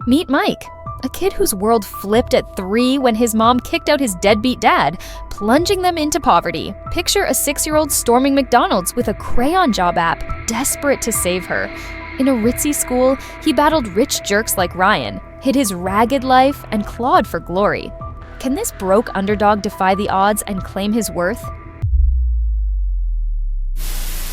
Meet Mike, a kid whose world flipped at 3 when his mom kicked out his deadbeat dad, plunging them into poverty. Picture a 6-year-old storming McDonald's with a crayon job app, desperate to save her. In a ritzy school, he battled rich jerks like Ryan, hid his ragged life, and clawed for glory. Can this broke underdog defy the odds and claim his worth?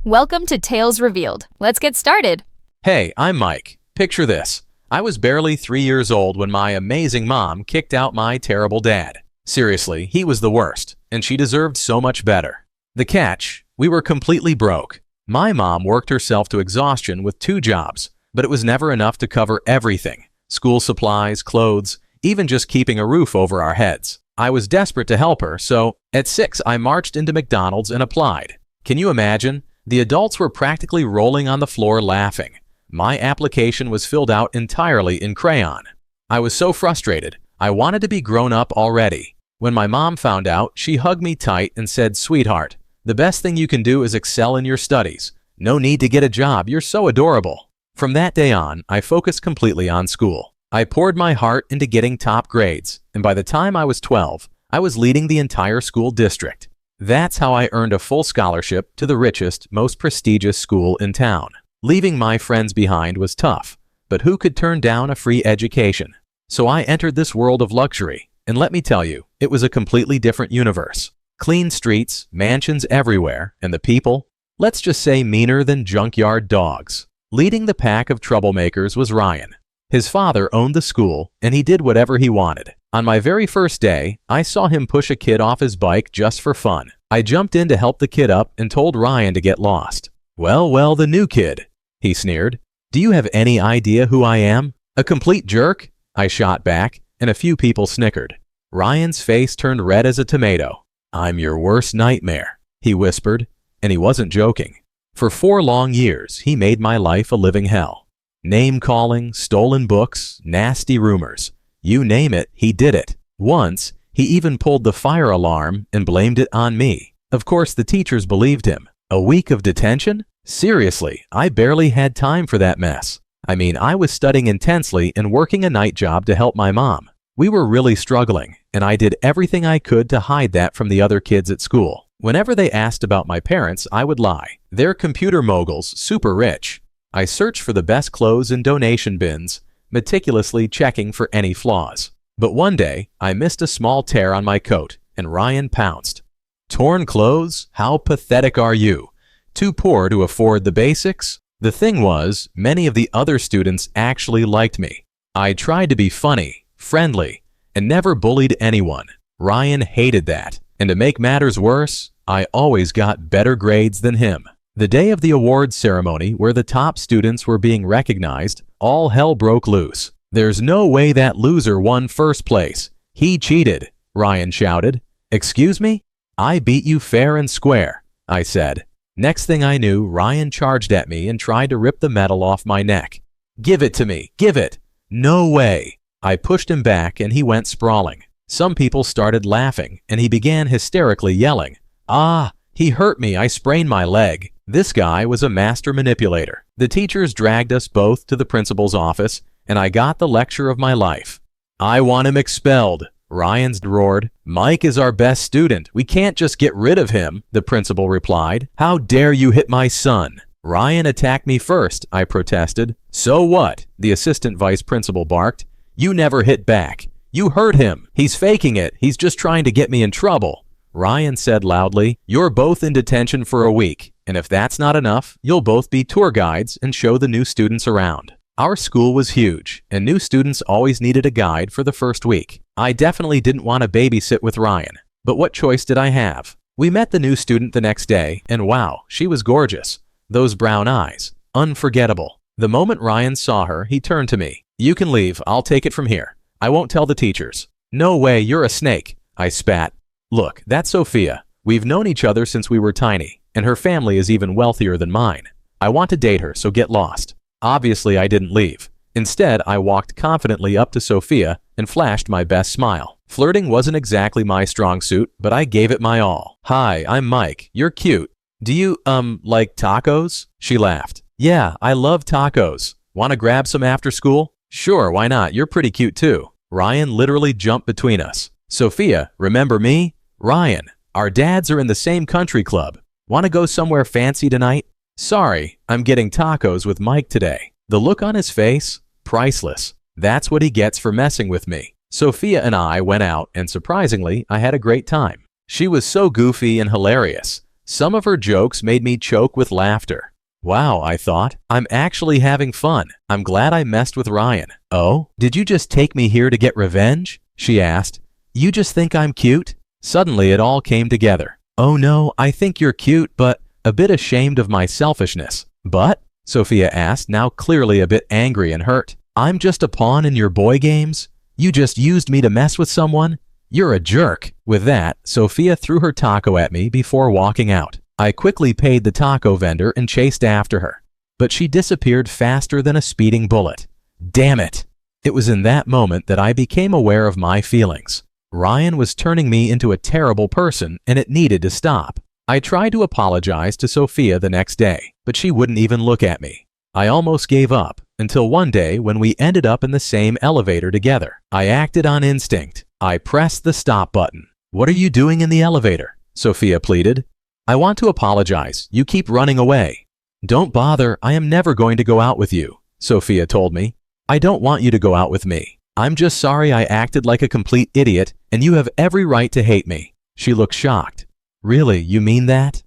Welcome to Tales Revealed. Let's get started. Hey, I'm Mike. Picture this. I was barely 3 years old when my amazing mom kicked out my terrible dad. Seriously, he was the worst, and she deserved so much better. The catch? We were completely broke. My mom worked herself to exhaustion with 2 jobs, but it was never enough to cover everything. School supplies, clothes, even just keeping a roof over our heads. I was desperate to help her, so at 6 I marched into McDonald's and applied. Can you imagine? The adults were practically rolling on the floor laughing. My application was filled out entirely in crayon. I was so frustrated. I wanted to be grown up already. When my mom found out, she hugged me tight and said, "Sweetheart, the best thing you can do is excel in your studies. No need to get a job. You're so adorable." From that day on, I focused completely on school. I poured my heart into getting top grades, and by the time I was 12, I was leading the entire school district. That's how I earned a full scholarship to the richest, most prestigious school in town. Leaving my friends behind was tough, but who could turn down a free education? So I entered this world of luxury, and let me tell you, it was a completely different universe. Clean streets, mansions everywhere, and the people, let's just say meaner than junkyard dogs. Leading the pack of troublemakers was Ryan. His father owned the school, and he did whatever he wanted. On my very first day, I saw him push a kid off his bike just for fun. I jumped in to help the kid up and told Ryan to get lost. Well, the new kid," he sneered. "Do you have any idea who I am? A complete jerk?" I shot back, and a few people snickered. Ryan's face turned red as a tomato. "I'm your worst nightmare," he whispered, and he wasn't joking. For 4 long years, he made my life a living hell. Name-calling, stolen books, nasty rumors. You name it, he did it. Once, he even pulled the fire alarm and blamed it on me. Of course, the teachers believed him. A week of detention? Seriously, I barely had time for that mess. I was studying intensely and working a night job to help my mom. We were really struggling, and I did everything I could to hide that from the other kids at school. Whenever they asked about my parents, I would lie. They're computer moguls, super rich. I searched for the best clothes in donation bins, meticulously checking for any flaws. But one day, I missed a small tear on my coat, and Ryan pounced. "Torn clothes? How pathetic are you? Too poor to afford the basics?" The thing was, many of the other students actually liked me. I tried to be funny, friendly, and never bullied anyone. Ryan hated that. And to make matters worse, I always got better grades than him. The day of the awards ceremony, where the top students were being recognized, all hell broke loose. "There's no way that loser won first place. He cheated," Ryan shouted. "Excuse me? I beat you fair and square," I said. Next thing I knew, Ryan charged at me and tried to rip the medal off my neck. "Give it to me, give it." "No way." I pushed him back and he went sprawling. Some people started laughing and he began hysterically yelling, "Ah, he hurt me, I sprained my leg." This guy was a master manipulator. The teachers dragged us both to the principal's office and I got the lecture of my life. "I want him expelled," Ryan's roared. "Mike is our best student. We can't just get rid of him," the principal replied. "How dare you hit my son?" "Ryan attacked me first," I protested. "So what?" the assistant vice principal barked. "You never hit back. You hurt him. He's faking it. He's just trying to get me in trouble." Ryan said loudly, "You're both in detention for a week, and if that's not enough, you'll both be tour guides and show the new students around." Our school was huge, and new students always needed a guide for the first week. I definitely didn't want to babysit with Ryan, but what choice did I have? We met the new student the next day, and wow, she was gorgeous. Those brown eyes, unforgettable. The moment Ryan saw her, he turned to me. "You can leave, I'll take it from here. I won't tell the teachers." "No way, you're a snake," I spat. "Look, that's Sophia. We've known each other since we were tiny, and her family is even wealthier than mine. I want to date her, so get lost." Obviously, I didn't leave. Instead, I walked confidently up to Sophia and flashed my best smile. Flirting wasn't exactly my strong suit, but I gave it my all. "Hi, I'm Mike. You're cute. Do you, like tacos?" She laughed. "Yeah, I love tacos. Want to grab some after school?" Sure, why not? You're pretty cute too. Ryan literally jumped between us. Sophia, remember me? Ryan, our dads are in the same country club. Want to go somewhere fancy tonight? Sorry, I'm getting tacos with Mike today. The look on his face? Priceless. That's what he gets for messing with me. Sophia and I went out, and surprisingly, I had a great time. She was so goofy and hilarious. Some of her jokes made me choke with laughter. Wow, I thought, I'm actually having fun. I'm glad I messed with Ryan. Oh, did you just take me here to get revenge? She asked. You just think I'm cute? Suddenly it all came together. Oh no, I think you're cute, but a bit ashamed of my selfishness. But? Sophia asked, now clearly a bit angry and hurt. I'm just a pawn in your boy games? You just used me to mess with someone? You're a jerk. With that, Sophia threw her taco at me before walking out. I quickly paid the taco vendor and chased after her. But she disappeared faster than a speeding bullet. Damn it! It was in that moment that I became aware of my feelings. Ryan was turning me into a terrible person, and it needed to stop. I tried to apologize to Sophia the next day, but she wouldn't even look at me. I almost gave up, until one day when we ended up in the same elevator together. I acted on instinct. I pressed the stop button. What are you doing in the elevator? Sophia pleaded. I want to apologize. You keep running away. Don't bother. I am never going to go out with you, Sophia told me. I don't want you to go out with me. I'm just sorry I acted like a complete idiot, and you have every right to hate me. She looked shocked. Really, you mean that?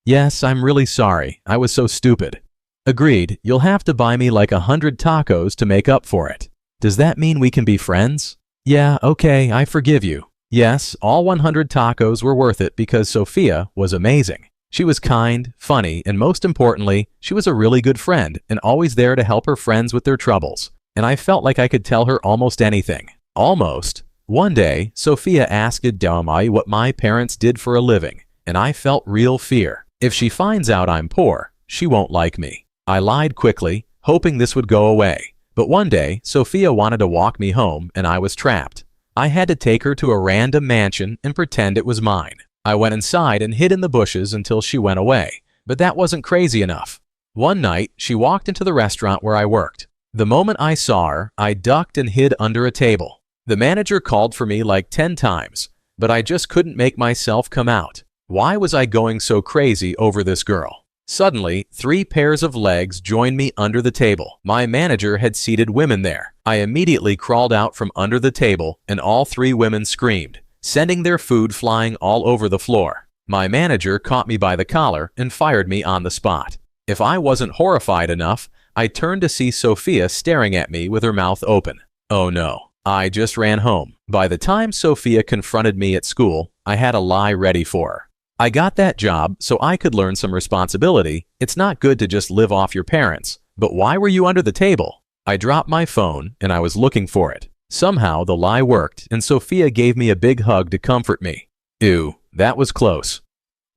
Yes, I'm really sorry. I was so stupid. Agreed. You'll have to buy me like 100 tacos to make up for it. Does that mean we can be friends? Yeah, okay, I forgive you. Yes, all 100 tacos were worth it because Sophia was amazing. She was kind, funny, and most importantly, she was a really good friend and always there to help her friends with their troubles. And I felt like I could tell her almost anything. Almost. One day, Sophia asked Damai what my parents did for a living, and I felt real fear. If she finds out I'm poor, she won't like me. I lied quickly, hoping this would go away. But one day, Sophia wanted to walk me home, and I was trapped. I had to take her to a random mansion and pretend it was mine. I went inside and hid in the bushes until she went away, but that wasn't crazy enough. One night, she walked into the restaurant where I worked. The moment I saw her, I ducked and hid under a table. The manager called for me like 10 times, but I just couldn't make myself come out. Why was I going so crazy over this girl? Suddenly, 3 pairs of legs joined me under the table. My manager had seated women there. I immediately crawled out from under the table, and all 3 women screamed, sending their food flying all over the floor. My manager caught me by the collar and fired me on the spot. If I wasn't horrified enough, I turned to see Sophia staring at me with her mouth open. Oh no. I just ran home. By the time Sophia confronted me at school, I had a lie ready for her. I got that job so I could learn some responsibility. It's not good to just live off your parents. But why were you under the table? I dropped my phone and I was looking for it. Somehow the lie worked and Sophia gave me a big hug to comfort me. Ew, that was close.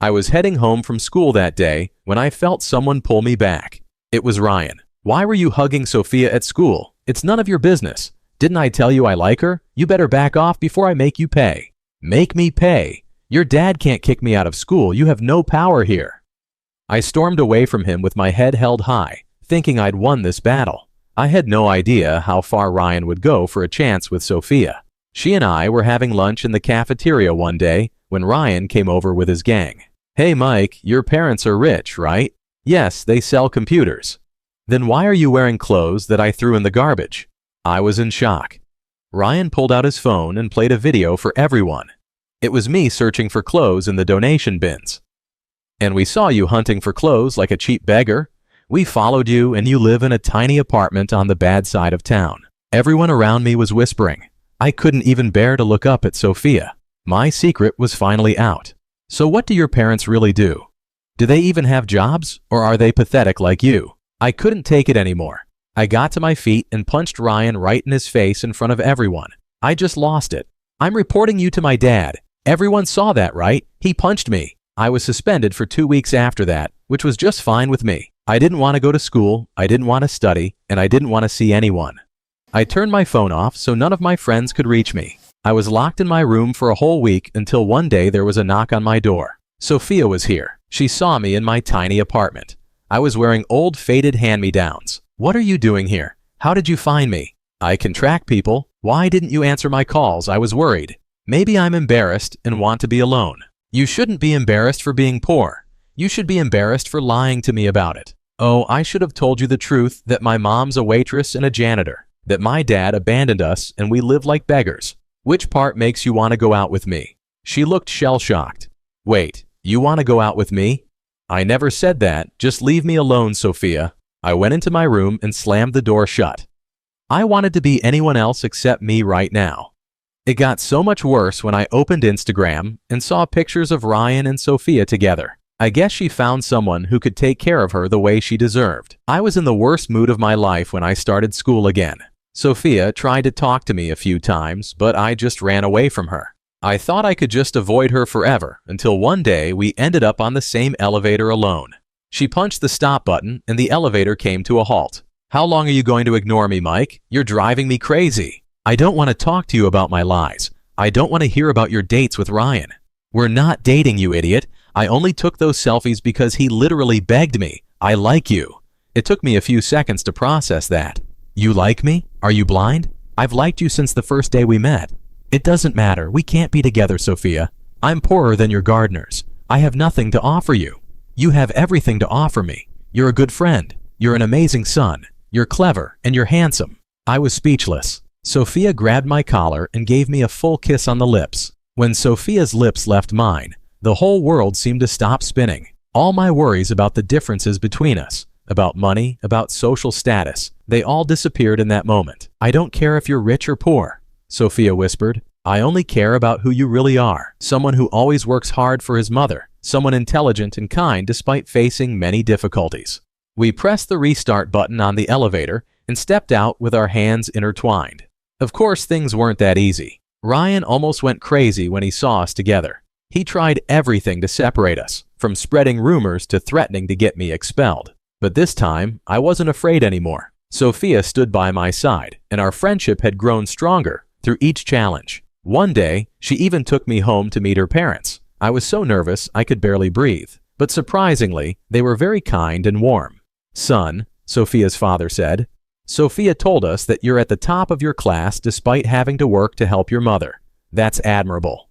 I was heading home from school that day when I felt someone pull me back. It was Ryan. Why were you hugging Sophia at school? It's none of your business. Didn't I tell you I like her? You better back off before I make you pay. Make me pay? Your dad can't kick me out of school. You have no power here. I stormed away from him with my head held high, thinking I'd won this battle. I had no idea how far Ryan would go for a chance with Sophia. She and I were having lunch in the cafeteria one day when Ryan came over with his gang. Hey Mike, your parents are rich, right? Yes, they sell computers. Then why are you wearing clothes that I threw in the garbage? I was in shock. Ryan pulled out his phone and played a video for everyone. It was me searching for clothes in the donation bins. And we saw you hunting for clothes like a cheap beggar. We followed you and you live in a tiny apartment on the bad side of town. Everyone around me was whispering. I couldn't even bear to look up at Sophia. My secret was finally out. So what do your parents really do? Do they even have jobs, or are they pathetic like you? I couldn't take it anymore. I got to my feet and punched Ryan right in his face in front of everyone. I just lost it. I'm reporting you to my dad. Everyone saw that, right? He punched me. I was suspended for 2 weeks after that, which was just fine with me. I didn't want to go to school, I didn't want to study, and I didn't want to see anyone. I turned my phone off so none of my friends could reach me. I was locked in my room for a whole week until one day there was a knock on my door. Sophia was here. She saw me in my tiny apartment. I was wearing old faded hand-me-downs. What are you doing here? How did you find me? I can track people. Why didn't you answer my calls? I was worried. Maybe I'm embarrassed and want to be alone. You shouldn't be embarrassed for being poor. You should be embarrassed for lying to me about it. Oh, I should have told you the truth, that my mom's a waitress and a janitor, that my dad abandoned us and we live like beggars. Which part makes you want to go out with me? She looked shell-shocked. Wait, you want to go out with me? I never said that. Just leave me alone, Sophia. I went into my room and slammed the door shut. I wanted to be anyone else except me right now. It got so much worse when I opened Instagram and saw pictures of Ryan and Sophia together. I guess she found someone who could take care of her the way she deserved. I was in the worst mood of my life when I started school again. Sophia tried to talk to me a few times, but I just ran away from her. I thought I could just avoid her forever until one day we ended up on the same elevator alone. She punched the stop button and the elevator came to a halt. How long are you going to ignore me, Mike? You're driving me crazy. I don't want to talk to you about my lies. I don't want to hear about your dates with Ryan. We're not dating, you idiot. I only took those selfies because he literally begged me. I like you. It took me a few seconds to process that. You like me? Are you blind? I've liked you since the first day we met. It doesn't matter. We can't be together, Sophia. I'm poorer than your gardeners. I have nothing to offer you. You have everything to offer me. You're a good friend. You're an amazing son. You're clever and you're handsome. I was speechless. Sophia grabbed my collar and gave me a full kiss on the lips. When Sophia's lips left mine, the whole world seemed to stop spinning. All my worries about the differences between us, about money, about social status, they all disappeared in that moment. I don't care if you're rich or poor, Sophia whispered. I only care about who you really are. Someone who always works hard for his mother. Someone intelligent and kind despite facing many difficulties. We pressed the restart button on the elevator and stepped out with our hands intertwined. Of course, things weren't that easy. Ryan almost went crazy when he saw us together. He tried everything to separate us, from spreading rumors to threatening to get me expelled. But this time, I wasn't afraid anymore. Sophia stood by my side, and our friendship had grown stronger through each challenge. One day, she even took me home to meet her parents. I was so nervous I could barely breathe. But surprisingly, they were very kind and warm. Son, Sophia's father said, Sophia told us that you're at the top of your class despite having to work to help your mother. That's admirable.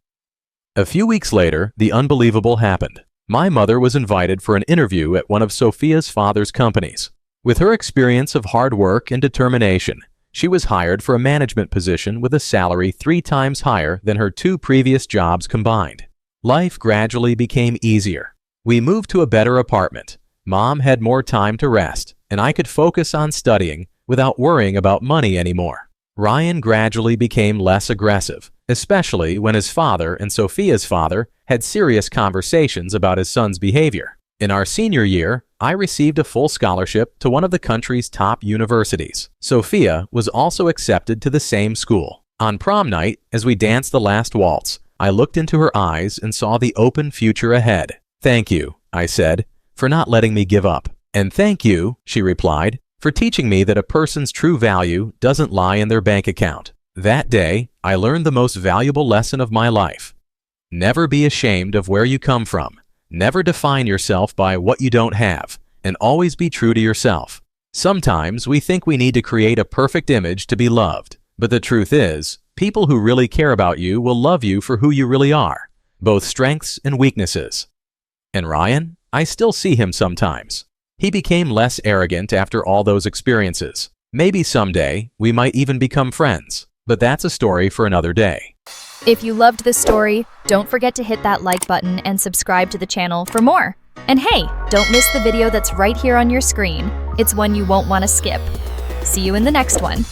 A few weeks later, the unbelievable happened. My mother was invited for an interview at one of Sophia's father's companies. With her experience of hard work and determination, she was hired for a management position with a salary 3 times higher than her 2 previous jobs combined. Life gradually became easier. We moved to a better apartment. Mom had more time to rest, and I could focus on studying without worrying about money anymore. Ryan gradually became less aggressive, especially when his father and Sophia's father had serious conversations about his son's behavior. In our senior year, I received a full scholarship to one of the country's top universities. Sophia was also accepted to the same school. On prom night, as we danced the last waltz, I looked into her eyes and saw the open future ahead. Thank you, I said, for not letting me give up. And thank you, she replied, for teaching me that a person's true value doesn't lie in their bank account. That day, I learned the most valuable lesson of my life. Never be ashamed of where you come from. Never define yourself by what you don't have, and always be true to yourself. Sometimes we think we need to create a perfect image to be loved, but the truth is, people who really care about you will love you for who you really are, both strengths and weaknesses. And Ryan, I still see him sometimes. He became less arrogant after all those experiences. Maybe someday we might even become friends, but that's a story for another day. If you loved this story, don't forget to hit that like button and subscribe to the channel for more. And hey, don't miss the video that's right here on your screen. It's one you won't want to skip. See you in the next one.